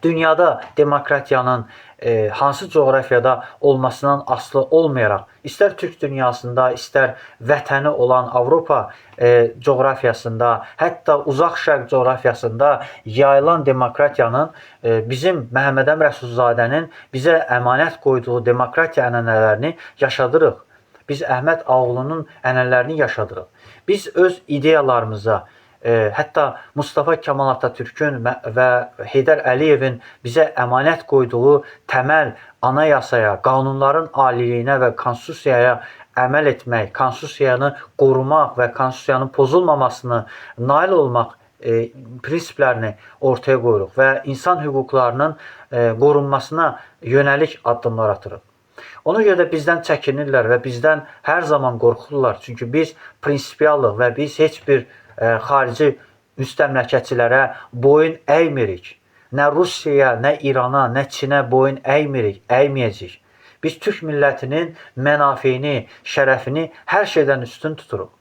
dünyada demokratiyanın hansı coğrafiyada olmasından asılı olmayaraq, istər Türk dünyasında, istər vətəni olan Avropa coğrafiyasında, hətta uzaq şərq coğrafiyasında yayılan demokratiyanın bizim Məhəmməd Əmin Rəsulzadənin bizə əmanət qoyduğu demokratiya ənənələrini yaşadırıq. Biz Əhməd Ağoğlunun ənənələrini yaşadırıq. Biz öz ideyalarımıza, hətta Mustafa Kemal Atatürkün və Heydər Əliyevin bizə əmanət qoyduğu təməl anayasaya, qanunların aliliyinə və konstitusiyaya əməl etmək, konstitusiyanı qorumaq və konstitusiyanın pozulmamasını nail olmaq prinsiplərini ortaya qoyuruq və insan hüquqlarının qorunmasına yönəlik addımlar atırıq. Ona görə də bizdən çəkinirlər və bizdən hər zaman qorxurlar. Çünki biz prinsipiallıq və biz heç bir xarici müstəmləkəçilərə boyun əymirik. Nə Rusiyaya, nə İrana, nə Çinə boyun əymirik, əyməyəcəyik. Biz Türk millətinin mənafeyini, şərəfini hər şeydən üstün tuturuq.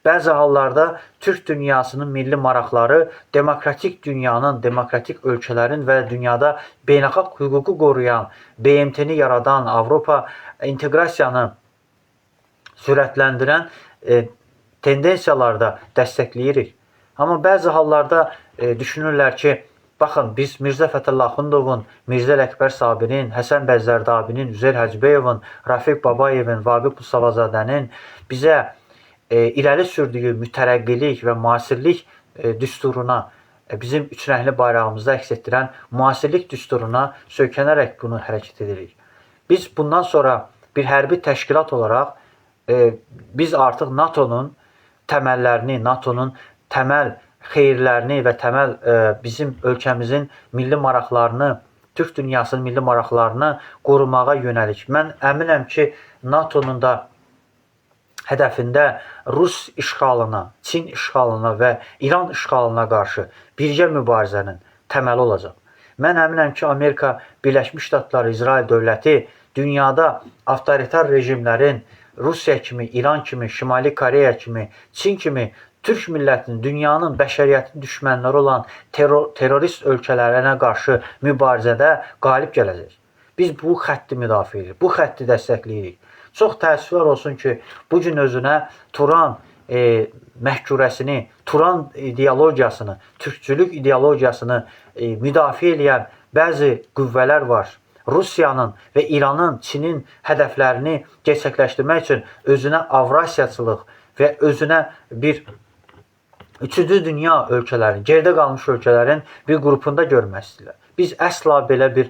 Bəzi hallarda Türk dünyasının milli maraqları demokratik dünyanın, demokratik ölkələrin və dünyada beynəlxalq hüququ qoruyan, BMT-ni yaradan, Avropa inteqrasiyanı sürətləndirən tendensiyalarda dəstəkləyirik. Amma bəzi hallarda düşünürlər ki, baxın, biz Mirzə Fətəllah Axundovun, Mirzə Ələkbər Sabirin, Həsən bəy Zərdabinin, Üzeyir Hacıyevin, Rafiq Babayevin, Vaqif Musavazadənin bizə irəli sürdüyü mütərəqqilik və müasirlik düsturuna, bizim üç rəngli bayrağımızda əks etdirən müasirlik düsturuna söykənərək bunu hərəkət edirik. Biz bundan sonra bir hərbi təşkilat olaraq biz artıq NATO'nun təməllərini, NATO'nun təməl xeyirlərini və təməl bizim ölkəmizin milli maraqlarını, Türk dünyasının milli maraqlarını qorumağa yönəlik. Mən əminəm ki, NATO'nun da hədəfində Rus işğalına, Çin işğalına və İran işğalına qarşı birgə mübarizənin təməli olacaq. Mən əminəm ki, Amerika Birləşmiş Ştatları, İsrail dövləti dünyada avtoritar rejimlərin Rusiya kimi, İran kimi, Şimali Koreya kimi, Çin kimi Türk millətinin, dünyanın, bəşəriyyətin düşmənləri olan terrorist ölkələrinə qarşı mübarizədə qalib gələcək. Biz bu xətti müdafiə edirik, bu xətti dəstəkləyirik. Çox təəssüflər olsun ki, bu gün özünə Turan məhkurəsini, Turan ideologiyasını, türkçülük ideologiyasını müdafiə edən bəzi qüvvələr var. Rusiyanın və İranın, Çinin hədəflərini gerçəkləşdirmək üçün özünə avrasiyaçılıq və özünə bir üçüncü dünya ölkələrin, geridə qalmış ölkələrin bir qrupunda görmək istəyirlər. Biz əsla belə bir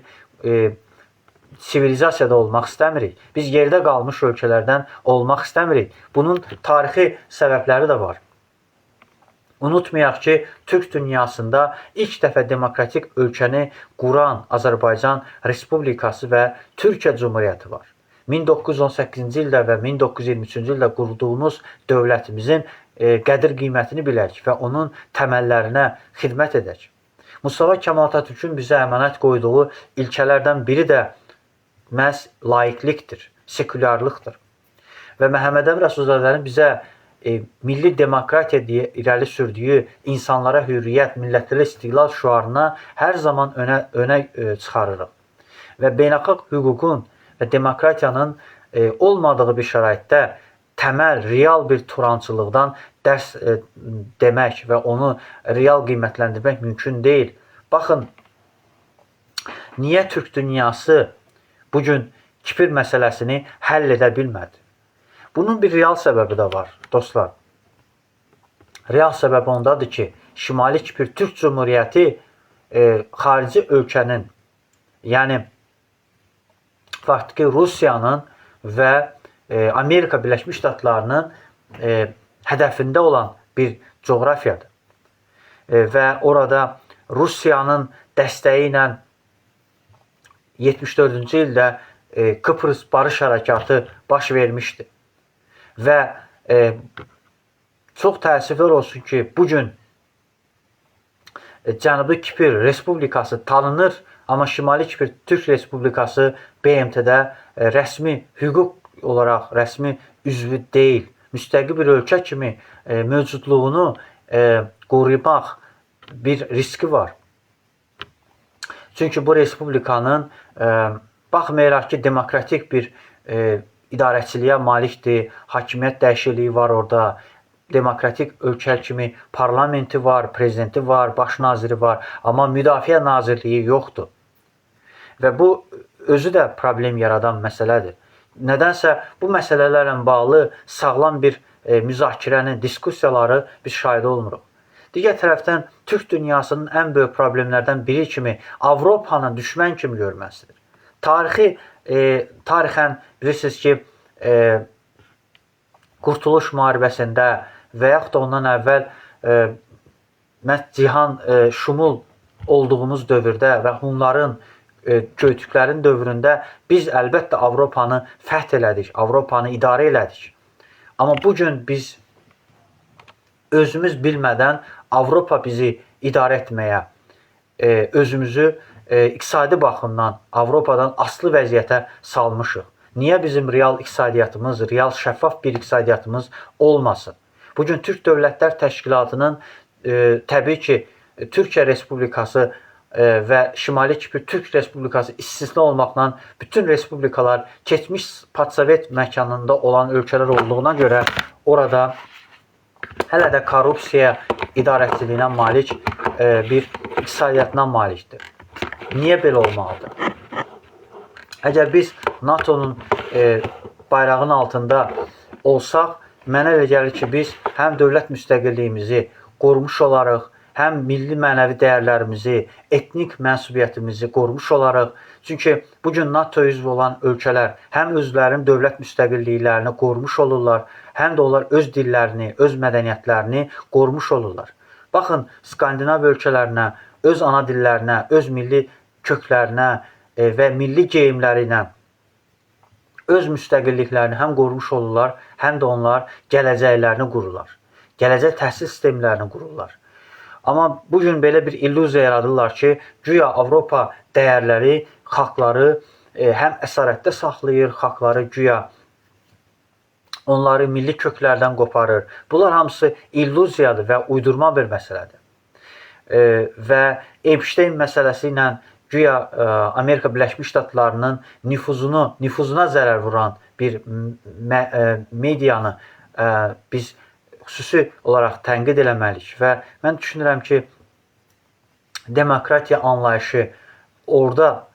sivilizasiyada olmaq istəmirik. Biz geridə qalmış ölkələrdən olmaq istəmirik. Bunun tarixi səbəbləri də var. Unutmayaq ki, Türk dünyasında ilk dəfə demokratik ölkəni quran Azərbaycan Respublikası və Türkiyə Cumhuriyyəti var. 1918-ci ildə və 1923-cü ildə qurduğumuz dövlətimizin qədir qiymətini bilək və onun təməllərinə xidmət edək. Mustafa Kemal Atatürkün bizə əmanət qoyduğu ilkələrdən biri də məhz laiklikdir, sekulyarlıqdır. Və Məhəmməd Əmin Rəsulzadənin bizə milli demokratiya deyə irəli sürdüyü insanlara hürriyyət, millətlərə istiqlal şüarına hər zaman önə çıxarırıq. Və beynəlxalq hüququn və demokratiyanın olmadığı bir şəraitdə təməl, real bir turançılıqdan dərs demək və onu real qiymətləndirmək mümkün deyil. Baxın, niyə Türk dünyası bugün Kipr məsələsini həll edə bilmədi? Bunun bir real səbəbi də var, dostlar. Real səbəbi ondadır ki, Şimali Kipr Türk Cumhuriyyəti xarici ölkənin, yəni faktiki Rusiyanın və Amerika Birləşmiş Ştatlarının hədəfində olan bir coğrafiyadır. Və orada Rusiyanın dəstəyi ilə 74-cü ildə Kıbrıs Barış Hərəkatı baş vermişdi. Və çox təəssüflər olsun ki, bugün Cənubi Kipr Respublikası tanınır, amma Şimali Kipr Türk Respublikası BMT-də rəsmi hüquq olaraq rəsmi üzvü deyil. Müstəqil bir ölkə kimi mövcudluğunu qorumaq bir riski var. Çünki bu respublikanın baxmayaraq ki, demokratik bir idarəçiliyə malikdir, hakimiyyət dəyişikliyi var orada, demokratik ölkə kimi parlamenti var, prezidenti var, baş naziri var, amma müdafiə nazirliyi yoxdur. Və bu özü də problem yaradan məsələdir. Nədənsə bu məsələlərlə bağlı sağlam bir müzakirənin, diskussiyaları biz şahid olmuruq. Digər tərəfdən Türk dünyasının ən böyük problemlərdən biri kimi Avropanın düşmən kimi görməsidir. Tarixən bilirsiniz ki, Qurtuluş müharibəsində və yaxud da ondan əvvəl cihan şumul olduğumuz dövrdə və Hunların, Göytüklərin dövründə biz əlbəttə Avropanı fəth elədik, Avropanı idarə elədik. Amma bugün biz özümüz bilmədən Avropa bizi idarə etməyə, özümüzü iqtisadi baxımdan Avropadan asılı vəziyyətə salmışıq. Niyə bizim real iqtisadiyyatımız, real şəffaf bir iqtisadiyyatımız olmasın? Bugün Türk Dövlətlər Təşkilatının təbii ki, Türkiyə Respublikası və Şimali Kipr Türk Respublikası istisna olmaqla bütün respublikalar keçmiş Patsovet məkanında olan ölkələr olduğuna görə orada hələ də korrupsiya idarəçiliyinə malik bir iqtisadiyyatına malikdir. Niyə belə olmalıdır? Əgər biz NATO'nun bayrağının altında olsaq, mənə elə gəlir ki, biz həm dövlət müstəqilliyimizi qorumuş olarıq, həm milli mənəvi dəyərlərimizi, etnik mənsubiyyətimizi qorumuş olarıq. Çünki bugün NATO üzvü olan ölkələr həm özlərinin dövlət müstəqilliklərini qorumuş olurlar, həm də onlar öz dillərini, öz mədəniyyətlərini qorumuş olurlar. Baxın, Skandinav ölkələrinə, öz ana dillərinə, öz milli köklərinə və milli geyimləri ilə öz müstəqilliklərini həm qorumuş olurlar, həm də onlar gələcəklərini qururlar. Gələcək təhsil sistemlərini qururlar. Amma bugün belə bir illüziya yaradırlar ki, güya Avropa dəyərləri, xalqları həm əsarətdə saxlayır, xalqları güya onları milli köklərdən qoparır. Bunlar hamısı illüziyadır və uydurma bir məsələdir. Və Epstein məsələsi ilə güya Amerika Birləşmiş Ştatlarının nüfuzuna zərər vuran bir medianı biz xüsusi olaraq tənqid eləməliyik və mən düşünürəm ki, demokratiya anlayışı orada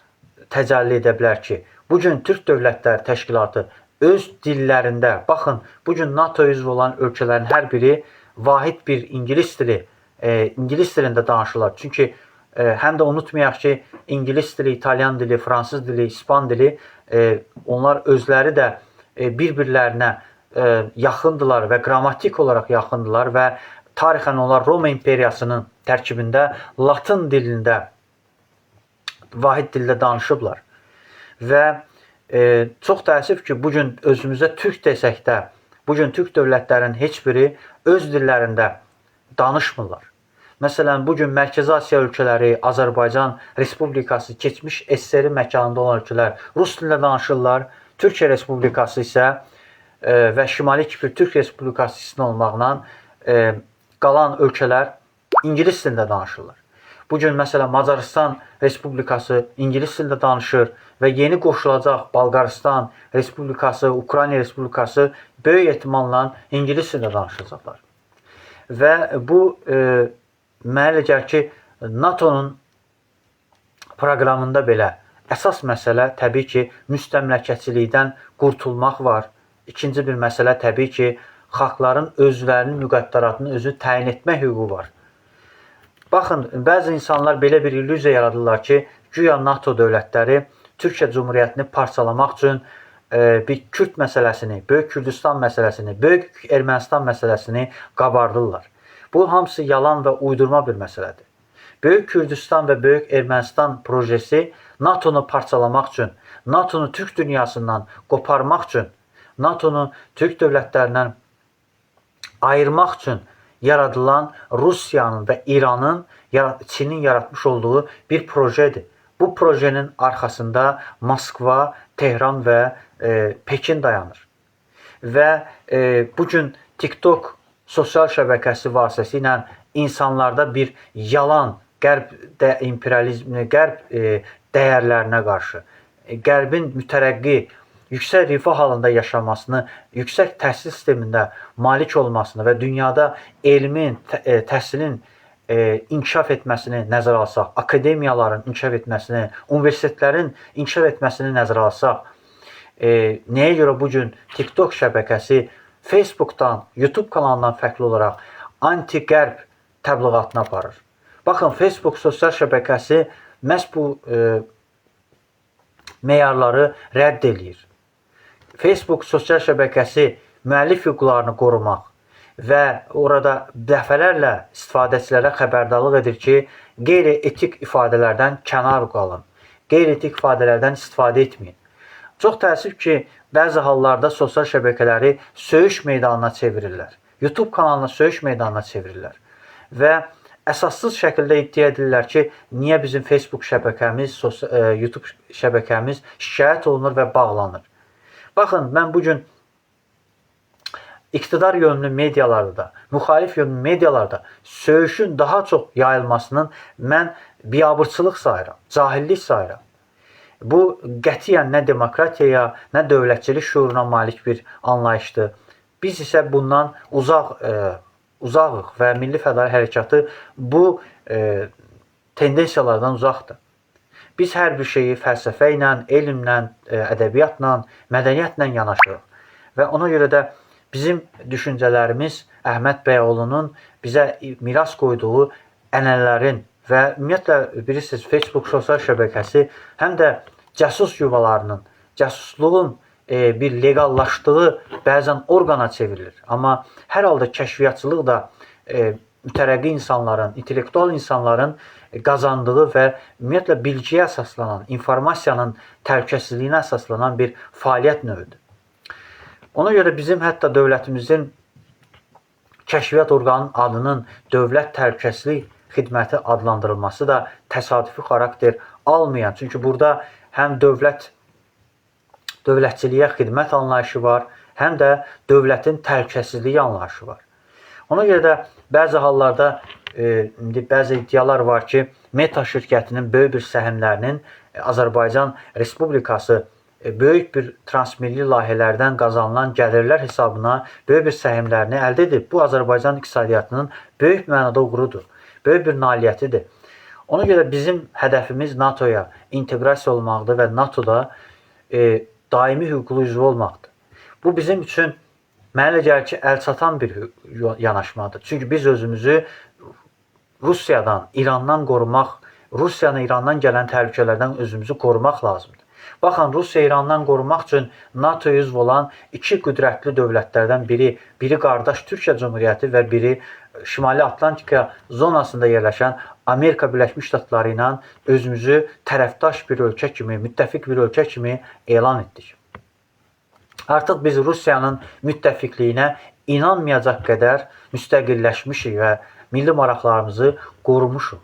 təcəlli edə bilər ki, bugün Türk Dövlətlər Təşkilatı öz dillərində, baxın, bugün NATO üzvü olan ölkələrin hər biri vahid bir ingilis dilində danışırlar. Çünki həm də unutmayaq ki, ingilis dili, İtalyan dili, fransız dili, İspan dili, onlar özləri də bir-birlərinə yaxındılar və qrammatik olaraq yaxındılar və tarixən onlar Roma İmperiyasının tərkibində Latın dilində, vahid dildə danışıblar. Və çox təəssüf ki, bugün özümüzə türk desək də, bugün türk dövlətlərinin heç biri öz dillərində danışmırlar. Məsələn, bugün Mərkəzi Asiya ölkələri, Azərbaycan Respublikası, keçmiş SSR məkanında olan ölkələr rus dilində danışırlar. Türkiyə Respublikası isə və Şimali Kipr Türk Respublikası istisna olmaqla qalan ölkələr ingilis dilində danışırlar. Bugün məsələn Macarıstan Respublikası ingilis dilində danışır və yeni qoşulacaq Bolqarıstan Respublikası, Ukrayna Respublikası böyük ehtimalla ingilis dilində danışacaqlar. Və bu mənə elə gəlir ki, NATO'nun proqramında belə əsas məsələ təbii ki, müstəmləkəçilikdən qurtulmaq var. İkinci bir məsələ təbii ki, xalqların özlərinin müqəddəratını özü təyin etmə hüququ var. Baxın, bəzi insanlar belə bir illüziya yaradırlar ki, güya NATO dövlətləri Türkiyə Cumhuriyyətini parçalamaq üçün bir Kürd məsələsini, Böyük Kürdistan məsələsini, Böyük Ermənistan məsələsini qabardırlar. Bu hamısı yalan və uydurma bir məsələdir. Böyük Kürdistan və Böyük Ermənistan projesi NATO'nu parçalamaq üçün, NATO'nu Türk dünyasından qoparmaq üçün, NATO'nu Türk dövlətlərindən ayırmaq üçün yaradılan Rusiyanın və İranın, Çinin yaratmış olduğu bir projedir. Bu projenin arxasında Moskva, Tehran və Pekin dayanır. Və bugün TikTok sosial şəbəkəsi vasitəsilə insanlarda bir yalan qərb imperializminə, qərb dəyərlərinə qarşı, qərbin mütərəqqi, yüksək rifah halında yaşamasını, yüksək təhsil sistemində malik olmasını və dünyada elmin, təhsilin inkişaf etməsini nəzərə alsaq, akademiyaların inkişaf etməsini, universitetlərin inkişaf etməsini nəzərə alsaq, nəyə görə bugün TikTok şəbəkəsi Facebook'dan, YouTube kanalından fərqli olaraq anti-qərb təbliğatını aparır. Baxın, Facebook sosial şəbəkəsi məhz bu meyarları rədd edir. Facebook sosial şəbəkəsi müəllif hüquqlarını qorumaq və orada dəfələrlə istifadəçilərə xəbərdarlıq edir ki, qeyri-etik ifadələrdən kənar qalın, qeyri-etik ifadələrdən istifadə etməyin. Çox təəssüf ki, bəzi hallarda sosial şəbəkələri söyüş meydanına çevirirlər. YouTube kanalına söyüş meydanına çevirirlər. Və əsassız şəkildə iddia edirlər ki, niyə bizim Facebook şəbəkəmiz, YouTube şəbəkəmiz şikayət olunur və bağlanır. Baxın, mən bugün iqtidar yönlü medialarda da, müxalif yönlü medialarda söyüşün daha çox yayılmasının mən biabırçılıq sayıram, cahillik sayıram. Bu qətiyyən nə demokratiyaya, nə dövlətçilik şuuruna malik bir anlayışdır. Biz isə bundan uzağıq və Milli Fədai Hərəkatı bu tendensiyalardan uzaqdır. Biz hər bir şeyi fəlsəfə ilə, elmlə, ədəbiyyatla, mədəniyyətlə yanaşırıq. Və ona görə də bizim düşüncələrimiz Əhməd Bəyoğlu'nun bizə miras qoyduğu ənənələrin və ümumiyyətlə bilirsiniz, Facebook sosial şəbəkəsi həm də cəsus yuvalarının, cəsusluğun bir legallaşdığı bəzən orqana çevrilir. Amma hər halda kəşfiyyatçılıq da mütərəqqi insanların, intellektual insanların qazandığı və ümumiyyətlə bilgiyə əsaslanan, informasiyanın təhlükəsizliyinə əsaslanan bir fəaliyyət növüdür. Ona görə bizim hətta dövlətimizin kəşfiyyat orqanının adının Dövlət Təhlükəsizlik Xidməti adlandırılması da təsadüfi xarakter almayan. Çünki burada həm dövlətçiliyə xidmət anlayışı var, həm də dövlətin təhlükəsizliyi anlayışı var. Ona görə də bəzi hallarda bəzi iddialar var ki, Meta şirkətinin böyük bir səhmlərinin Azərbaycan Respublikası böyük bir transmilli layihələrdən qazanılan gəlirlər hesabına böyük bir səhmlərini əldə edib. Bu Azərbaycan iqtisadiyyatının böyük mənada uğurudur, böyük bir nailiyyətidir. Ona görə bizim hədəfimiz NATO'ya inteqrasiya olmaqdır və NATO'da daimi hüquqlu üzv olmaqdır. Bu bizim üçün mənə elə gəlir ki, əlçatan bir yanaşmadır. Çünki biz özümüzü Rusiyadan, İrandan qorumaq, Rusiyanın İrandan gələn təhlükələrdən özümüzü qorumaq lazımdır. Baxın, Rusiya İrandan qorumaq üçün NATO-ya üzv olan iki qüdrətli dövlətlərdən biri qardaş Türkiyə Cumhuriyyəti və biri Şimali Atlantika zonasında yerləşən Amerika Birləşmiş Ştatları ilə özümüzü tərəfdaş bir ölkə kimi, müttəfiq bir ölkə kimi elan etdik. Artıq biz Rusiyanın müttəfiqliyinə inanmayacaq qədər müstəqilləşmişik və milli maraqlarımızı qorumuşuq.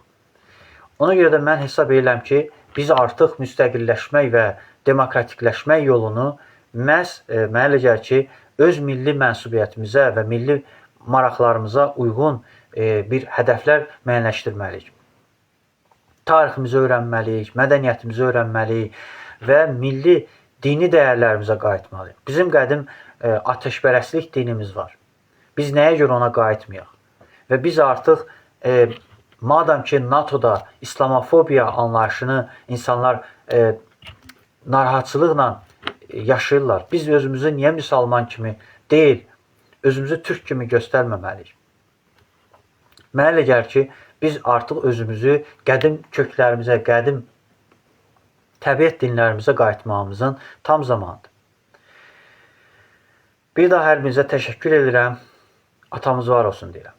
Ona görə də mən hesab edirəm ki, biz artıq müstəqilləşmək və demokratikləşmək yolunu məhz mənə elə gəlir ki, öz milli mənsubiyyətimizə və milli maraqlarımıza uyğun bir hədəflər müəyyənləşdirməliyik. Tariximizi öyrənməliyik, mədəniyyətimizi öyrənməliyik və milli dini dəyərlərimizə qayıtmalıyıq. Bizim qədim ateşpərəstlik dinimiz var. Biz nəyə görə ona qayıtmayaq? Və biz artıq madam ki NATO'da İslamofobiya anlayışını insanlar narahatçılıqla yaşayırlar. Biz özümüzü niyə müsəlman kimi deyil, özümüzü türk kimi göstərməməliyik? Mənə elə gəlir ki, biz artıq özümüzü qədim köklərimizə, qədim təbiət dinlərimizə qayıtmağımızın tam zamanıdır. Bir daha hər birinizə təşəkkür edirəm. Atamız var olsun deyirəm.